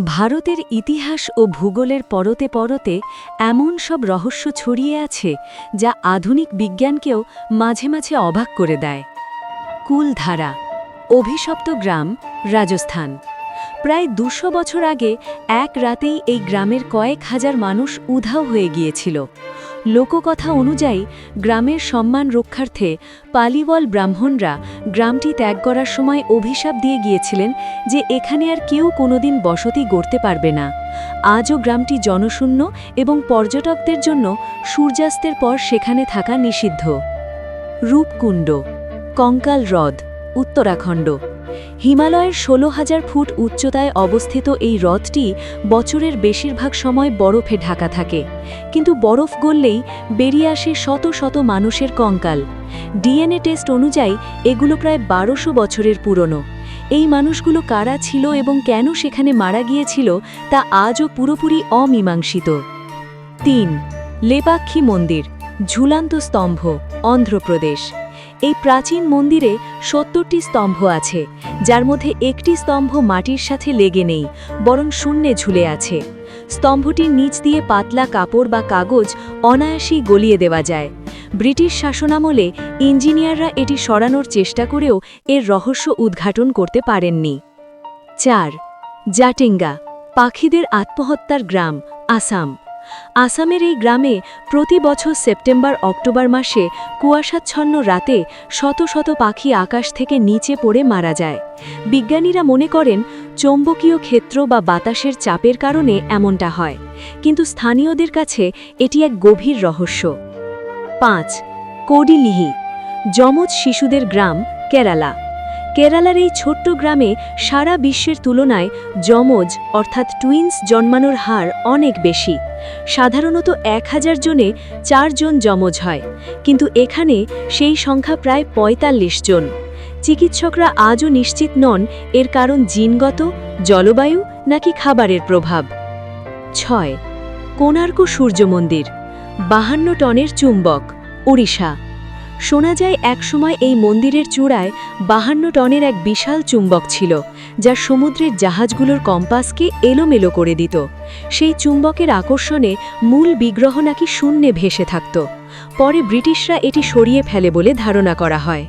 ভারতের ইতিহাস ও ভূগোলের পরতে পরতে এমন সব রহস্য ছড়িয়ে আছে যা আধুনিক বিজ্ঞানকেও মাঝে মাঝে অবাক করে দেয়। কুলধারা, অভিশপ্ত গ্রাম, রাজস্থান। প্রায় ২০০ বছর আগে এক রাতেই এই গ্রামের কয়েক হাজার মানুষ উধাও হয়ে গিয়েছিল। লোককথা অনুযায়ী গ্রামের সম্মান রক্ষার্থে পালিওয়াল ব্রাহ্মণরা গ্রামটি ত্যাগ করার সময় অভিশাপ দিয়ে গিয়েছিলেন যে এখানে আর কেউ কোনোদিন বসতি গড়তে পারবে না। আজও গ্রামটি জনশূন্য এবং পর্যটকদের জন্য সূর্যাস্তের পর সেখানে থাকা নিষিদ্ধ। রূপকুণ্ড, কঙ্কাল হ্রদ, উত্তরাখণ্ড। হিমালয়ের ১৬,০০০ ফুট উচ্চতায় অবস্থিত এই হ্রদটি বছরের বেশিরভাগ সময় বরফে ঢাকা থাকে, কিন্তু বরফ গললেই বেরিয়ে আসে শত শত মানুষের কঙ্কাল। ডিএনএ টেস্ট অনুযায়ী এগুলো প্রায় ১২০০ বছরের পুরনো। এই মানুষগুলো কারা ছিল এবং কেন সেখানে মারা গিয়েছিল তা আজও পুরোপুরি অমীমাংসিত। ৩. লেপাক্ষী মন্দির, ঝুলন্ত স্তম্ভ, অন্ধ্রপ্রদেশ। এই প্রাচীন মন্দিরে ৭০টি স্তম্ভ আছে, যার মধ্যে একটি স্তম্ভ মাটির সাথে লেগে নেই, বরং শূন্যে ঝুলে আছে। স্তম্ভটির নিচ দিয়ে পাতলা কাপড় বা কাগজ অনায়াসেই গলিয়ে দেওয়া যায়। ব্রিটিশ শাসনামলে ইঞ্জিনিয়াররা এটি সরানোর চেষ্টা করেও এর রহস্য উদ্ঘাটন করতে পারেননি। ৪. জাটিঙ্গা, পাখিদের আত্মহত্যার গ্রাম, আসাম। আসামের এই গ্রামে প্রতি বছর সেপ্টেম্বর-অক্টোবর মাসে কুয়াশাচ্ছন্ন রাতে শত শত পাখি আকাশ থেকে নিচে পড়ে মারা যায়। বিজ্ঞানীরা মনে করেন চৌম্বকীয় ক্ষেত্র বা বাতাসের চাপের কারণে এমনটা হয়, কিন্তু স্থানীয়দের কাছে এটি এক গভীর রহস্য। ৫. কোডিলিহি, যমজ শিশুদের গ্রাম, কেরালা। কেরালার এই ছোট্ট গ্রামে সারা বিশ্বের তুলনায় যমজ অর্থাৎ টুইন্স জন্মানোর হার অনেক বেশি। সাধারণত ১০০০ জনে ৪ জন যমজ হয়, কিন্তু এখানে সেই সংখ্যা প্রায় ৪৫ জন। চিকিৎসকরা আজও নিশ্চিত নন এর কারণ জিনগত, জলবায়ু নাকি খাবারের প্রভাব। ৬. কোণার্ক সূর্য মন্দির, ৫২ টনের চুম্বক, ওড়িশা। শোনা যায় একসময় এই মন্দিরের চূড়ায় ৫২ টনের এক বিশাল চুম্বক ছিল, যা সমুদ্রের জাহাজগুলোর কম্পাসকে এলোমেলো করে দিত। সেই চুম্বকের আকর্ষণে মূল বিগ্রহ নাকি শূন্যে ভেসে থাকত। পরে ব্রিটিশরা এটি সরিয়ে ফেলে বলে ধারণা করা হয়।